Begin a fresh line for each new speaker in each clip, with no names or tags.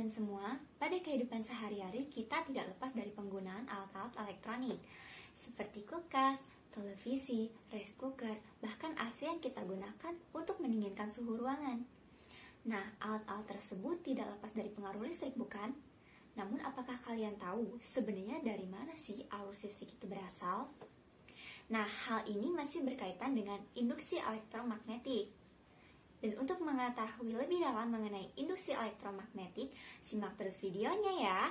teman-teman semua, pada kehidupan sehari-hari kita tidak lepas dari penggunaan alat-alat elektronik seperti kulkas, televisi, rice cooker, bahkan AC yang kita gunakan untuk mendinginkan suhu ruangan. Nah, alat-alat tersebut tidak lepas dari pengaruh listrik, bukan? Namun, apakah kalian tahu sebenarnya dari mana sih arus listrik itu berasal? Nah, hal ini masih berkaitan dengan induksi elektromagnetik. Dan untuk mengetahui lebih dalam mengenai induksi elektromagnetik, simak terus videonya ya.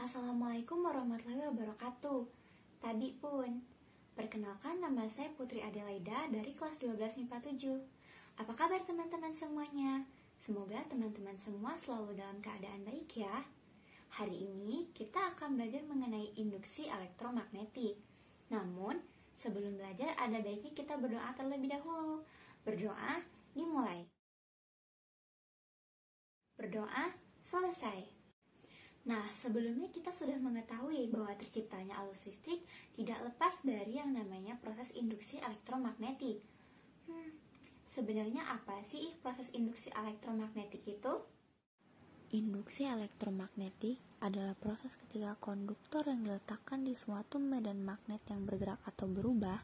Assalamualaikum warahmatullahi wabarakatuh. Tabi pun, perkenalkan nama saya Putri Adelaida dari kelas 12 MIPA 7. Apa kabar teman-teman semuanya? Semoga teman-teman semua selalu dalam keadaan baik ya. Hari ini kita akan belajar mengenai induksi elektromagnetik. Namun, sebelum belajar ada baiknya kita berdoa terlebih dahulu. Berdoa dimulai. Berdoa selesai. Nah, sebelumnya kita sudah mengetahui bahwa terciptanya arus listrik tidak lepas dari yang namanya proses induksi elektromagnetik. Sebenarnya apa sih proses induksi elektromagnetik itu?
Induksi elektromagnetik adalah proses ketika konduktor yang diletakkan di suatu medan magnet yang bergerak atau berubah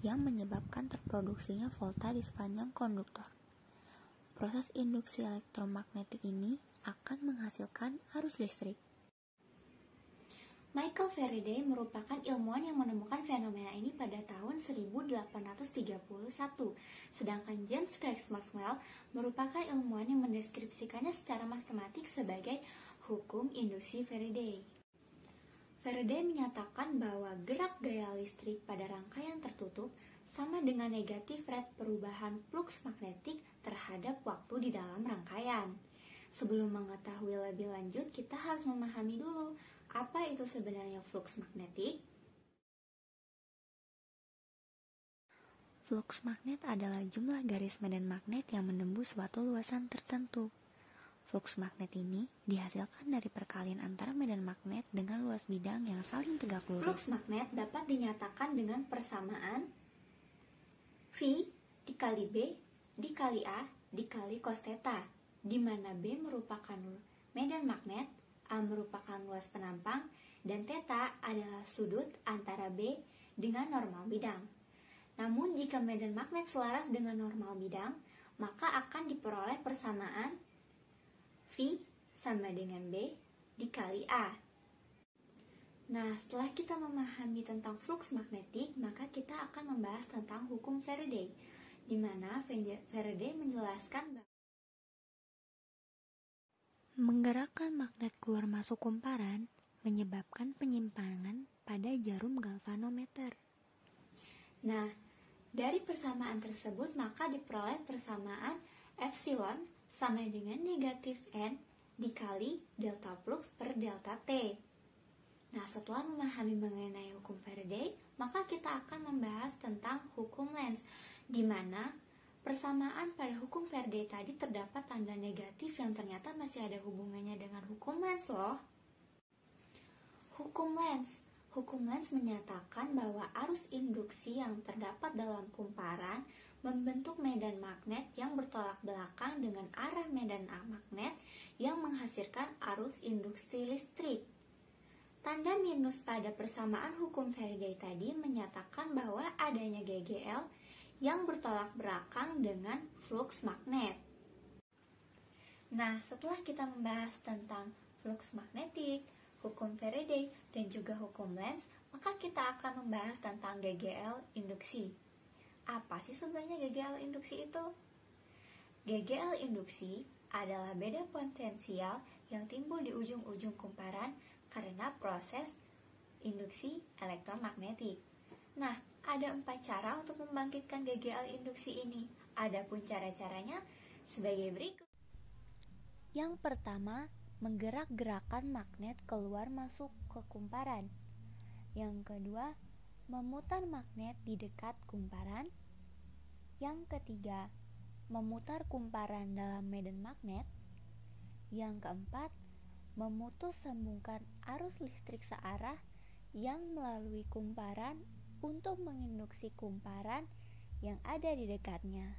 yang menyebabkan terproduksinya volta di sepanjang konduktor. Proses induksi elektromagnetik ini akan menghasilkan arus listrik.
Michael Faraday merupakan ilmuwan yang menemukan fenomena ini pada tahun 1831, sedangkan James Clerk Maxwell merupakan ilmuwan yang mendeskripsikannya secara matematik sebagai hukum induksi Faraday. Faraday menyatakan bahwa gerak gaya listrik pada rangkaian tertutup sama dengan negatif rate perubahan fluks magnetik terhadap waktu di dalam rangkaian. Sebelum mengetahui lebih lanjut, kita harus memahami dulu apa itu sebenarnya fluks magnetik.
Fluks magnet adalah jumlah garis medan magnet yang menembus suatu luasan tertentu. Fluks magnet ini dihasilkan dari perkalian antara medan magnet dengan luas bidang yang saling tegak lurus.
Fluks magnet dapat dinyatakan dengan persamaan V dikali B dikali A dikali cos theta, di mana B merupakan medan magnet, A merupakan luas penampang, dan theta adalah sudut antara B dengan normal bidang. Namun jika medan magnet selaras dengan normal bidang, maka akan diperoleh persamaan V sama dengan B dikali A. Nah, setelah kita memahami tentang fluks magnetik, maka kita akan membahas tentang hukum Faraday, di mana Faraday menjelaskan bahwa
menggerakkan magnet keluar masuk kumparan menyebabkan penyimpangan pada jarum galvanometer.
Nah, dari persamaan tersebut maka diperoleh persamaan epsilon sama dengan negatif N dikali delta flux per delta T. Nah, setelah memahami mengenai hukum Faraday, maka kita akan membahas tentang hukum Lenz, di mana persamaan pada hukum Faraday tadi terdapat tanda negatif yang ternyata masih ada hubungannya dengan hukum Lenz loh. Hukum Lenz menyatakan bahwa arus induksi yang terdapat dalam kumparan membentuk medan magnet yang bertolak belakang dengan arah medan magnet yang menghasilkan arus induksi listrik. Tanda minus pada persamaan hukum Faraday tadi menyatakan bahwa adanya GGL yang bertolak belakang dengan fluks magnet. Nah, setelah kita membahas tentang fluks magnetik, hukum Faraday, dan juga hukum Lenz, maka kita akan membahas tentang GGL induksi. Apa sih sebenarnya GGL induksi itu? GGL induksi adalah beda potensial yang timbul di ujung-ujung kumparan karena proses induksi elektromagnetik. Nah, ada 4 cara untuk membangkitkan GGL induksi ini. Adapun cara-caranya sebagai berikut.
Yang pertama, menggerak-gerakan magnet keluar masuk ke kumparan. Yang kedua, memutar magnet di dekat kumparan. Yang ketiga, memutar kumparan dalam medan magnet. Yang keempat, memutus sambungkan arus listrik searah yang melalui kumparan untuk menginduksi kumparan yang ada di dekatnya.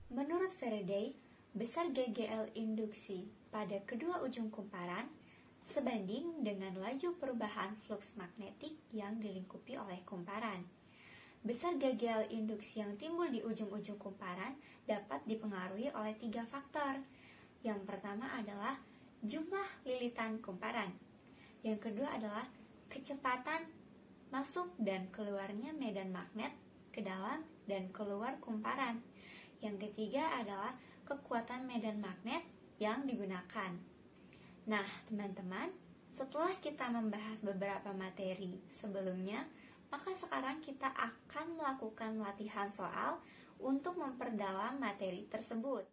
Menurut Faraday, besar GGL induksi pada kedua ujung kumparan sebanding dengan laju perubahan fluks magnetik yang dilingkupi oleh kumparan. Besar GGL induksi yang timbul di ujung-ujung kumparan dapat dipengaruhi oleh 3 faktor. Yang pertama adalah jumlah lilitan kumparan. Yang kedua adalah kecepatan masuk dan keluarnya medan magnet ke dalam dan keluar kumparan. Yang ketiga adalah kekuatan medan magnet yang digunakan. Nah, teman-teman, setelah kita membahas beberapa materi sebelumnya, maka sekarang kita akan melakukan latihan soal untuk memperdalam materi tersebut.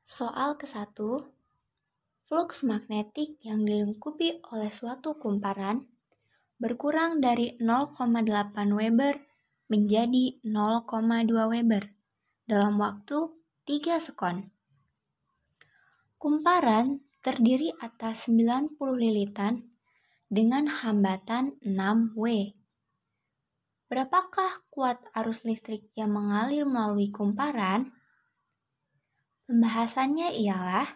Soal ke-1, fluks magnetik yang dilingkupi oleh suatu kumparan berkurang dari 0,8 Weber menjadi 0,2 Weber dalam waktu 3 sekon. Kumparan terdiri atas 90 lilitan dengan hambatan 6W. Berapakah kuat arus listrik yang mengalir melalui kumparan? Pembahasannya ialah,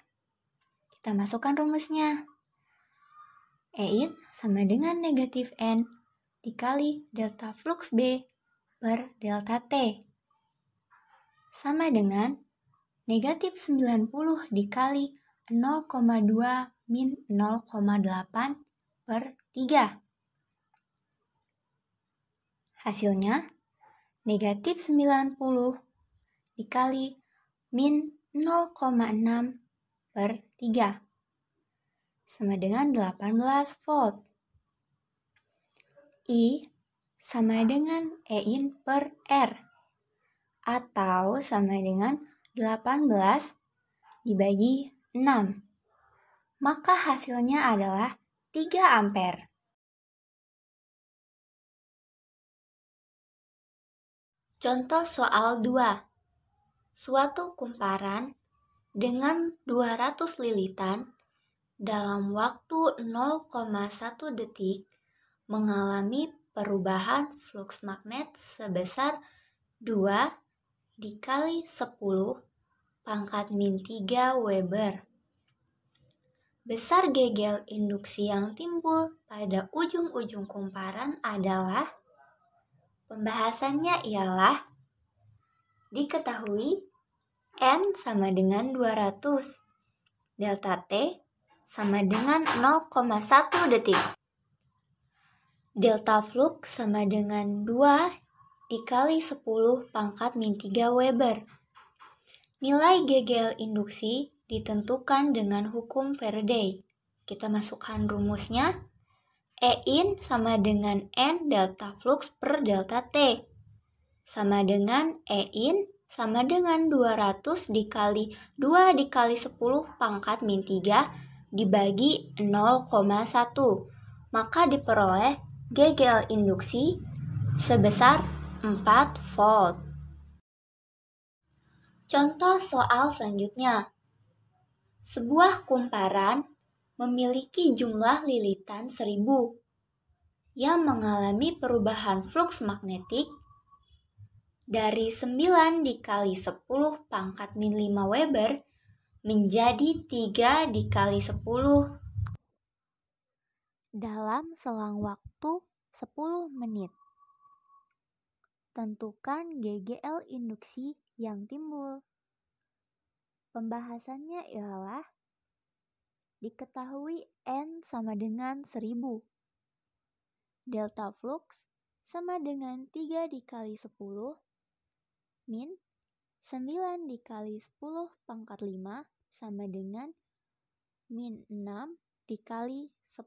kita masukkan rumusnya. E sama dengan negatif N dikali delta flux B per delta T. Sama dengan negatif 90 dikali 0,2 min 0,8 per 3. Hasilnya negatif 90 dikali min 0,6 per 3 sama dengan 18 volt. I sama dengan E per R atau sama dengan 18 dibagi 6. Maka hasilnya adalah 3 ampere. Contoh soal 2. Suatu kumparan dengan 200 lilitan dalam waktu 0,1 detik mengalami perubahan fluks magnet sebesar 2 dikali 10 pangkat min 3 Weber. Besar GGL induksi yang timbul pada ujung-ujung kumparan adalah, pembahasannya ialah, diketahui N sama dengan 200, delta T sama dengan 0,1 detik. Delta flux sama dengan 2 dikali 10 pangkat min 3 Weber. Nilai GGL induksi ditentukan dengan hukum Faraday. Kita masukkan rumusnya. E sama dengan N delta flux per delta T. Sama dengan E sama dengan 200 dikali 2 dikali 10 pangkat min 3 dibagi 0,1. Maka diperoleh GGL induksi sebesar 4 volt. Contoh soal selanjutnya. Sebuah kumparan memiliki jumlah lilitan 1000 yang mengalami perubahan fluks magnetik dari 9 dikali 10 pangkat min 5 Weber menjadi 3 dikali 10 dalam selang waktu 10 menit. Tentukan GGL induksi yang timbul. Pembahasannya ialah, diketahui N sama dengan 1000. Delta flux sama dengan 3 dikali 10 min 9 dikali 10 pangkat 5 sama dengan min 6 dikali 10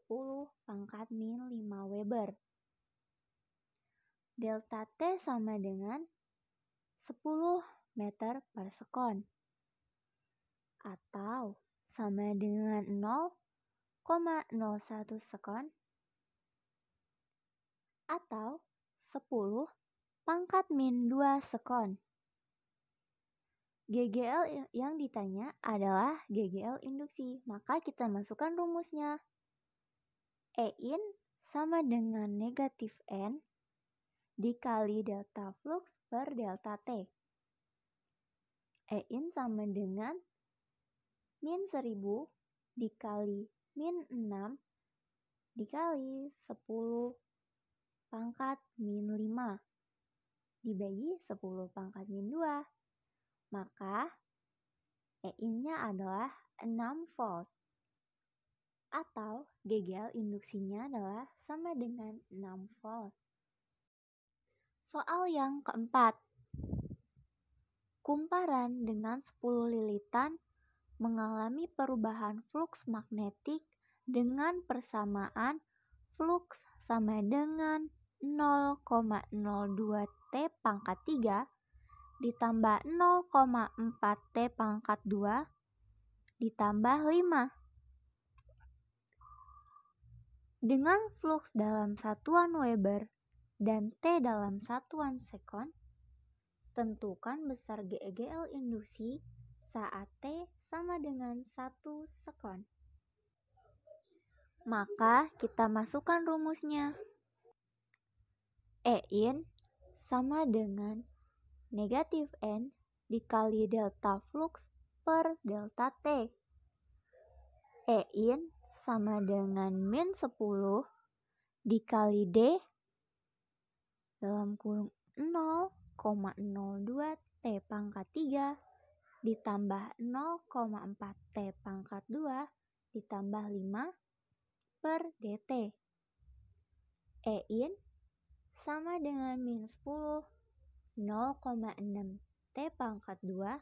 pangkat min 5 Weber. Delta T sama dengan 10 meter per sekon atau sama dengan 0,01 sekon atau 10 pangkat min 2 sekon. GGL yang ditanya adalah GGL induksi, maka kita masukkan rumusnya. E sama dengan negatif N dikali delta flux per delta T. E-in sama dengan min 1000 dikali min 6 dikali 10 pangkat min 5 dibagi 10 pangkat min 2. Maka E-in-nya adalah 6 volt. Atau GGL induksinya adalah sama dengan 6 volt. Soal yang keempat. Kumparan dengan 10 lilitan mengalami perubahan fluks magnetik dengan persamaan fluks sama dengan 0,02 T pangkat 3 ditambah 0,4 T pangkat 2 ditambah 5. Dengan fluks dalam satuan Weber dan T dalam satuan sekon, tentukan besar GGL induksi saat T sama dengan 1 sekon. Maka kita masukkan rumusnya. E-in sama dengan negatif N dikali delta flux per delta T. E-in sama dengan min 10 dikali D dalam kurung 0,02 T pangkat 3 ditambah 0,4 T pangkat 2 ditambah 5 per DT. E-in sama dengan min 10 0,6 T pangkat 2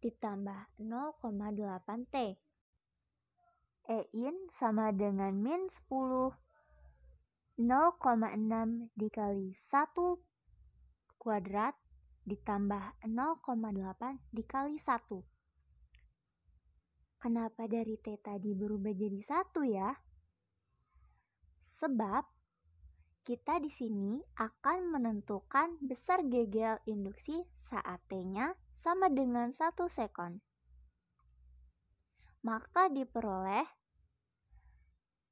ditambah 0,8 T. E-in sama dengan min 10 0,6 dikali 1 kuadrat ditambah 0,8 dikali 1. Kenapa dari T tadi berubah jadi 1 ya? Sebab kita di sini akan menentukan besar GGL induksi saat T-nya sama dengan 1 sekon. Maka diperoleh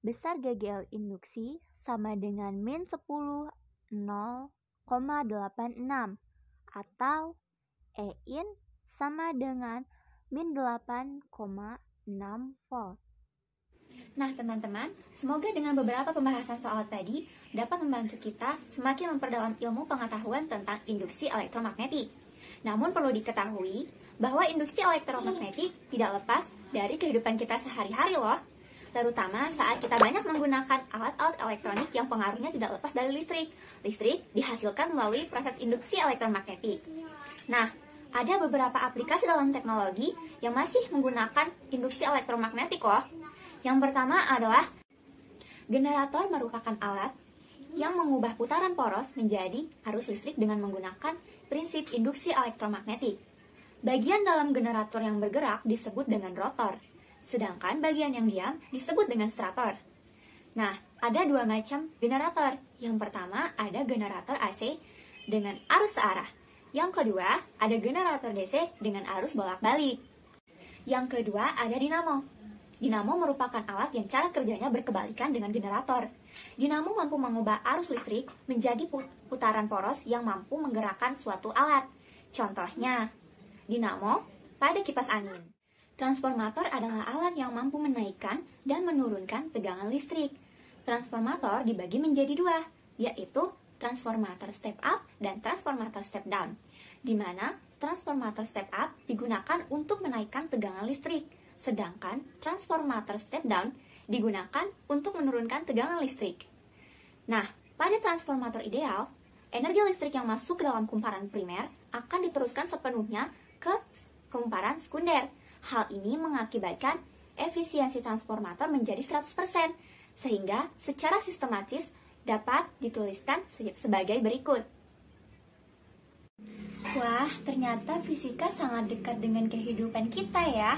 besar GGL induksi sama dengan min 10 0,86 atau E-in sama dengan min 8,6 volt.
Nah teman-teman, semoga dengan beberapa pembahasan soal tadi dapat membantu kita semakin memperdalam ilmu pengetahuan tentang induksi elektromagnetik. Namun perlu diketahui bahwa induksi elektromagnetik tidak lepas dari kehidupan kita sehari-hari loh. Terutama saat kita banyak menggunakan alat-alat elektronik yang pengaruhnya tidak lepas dari listrik. Listrik dihasilkan melalui proses induksi elektromagnetik. Nah, ada beberapa aplikasi dalam teknologi yang masih menggunakan induksi elektromagnetik loh. Yang pertama adalah generator merupakan alat yang mengubah putaran poros menjadi arus listrik dengan menggunakan prinsip induksi elektromagnetik. Bagian dalam generator yang bergerak disebut dengan rotor, sedangkan bagian yang diam disebut dengan stator. Nah, ada dua macam generator. Yang pertama ada generator AC dengan arus searah. Yang kedua ada generator DC dengan arus bolak-balik. Yang kedua ada dinamo. Dinamo merupakan alat yang cara kerjanya berkebalikan dengan generator. Dinamo mampu mengubah arus listrik menjadi putaran poros yang mampu menggerakkan suatu alat. Contohnya, dinamo pada kipas angin. Transformator adalah alat yang mampu menaikkan dan menurunkan tegangan listrik. Transformator dibagi menjadi dua, yaitu transformator step up dan transformator step down, di mana transformator step up digunakan untuk menaikkan tegangan listrik, sedangkan transformator step down digunakan untuk menurunkan tegangan listrik. Nah, pada transformator ideal, energi listrik yang masuk ke dalam kumparan primer akan diteruskan sepenuhnya ke kumparan sekunder. Hal ini mengakibatkan efisiensi transformator menjadi 100%, sehingga secara sistematis dapat dituliskan sebagai berikut. Wah, ternyata fisika sangat dekat dengan kehidupan kita ya.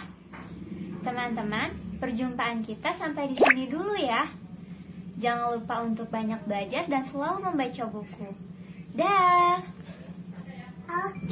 Teman-teman, perjumpaan kita sampai di sini dulu ya. Jangan lupa untuk banyak belajar dan selalu membaca buku. Dah.
Oke.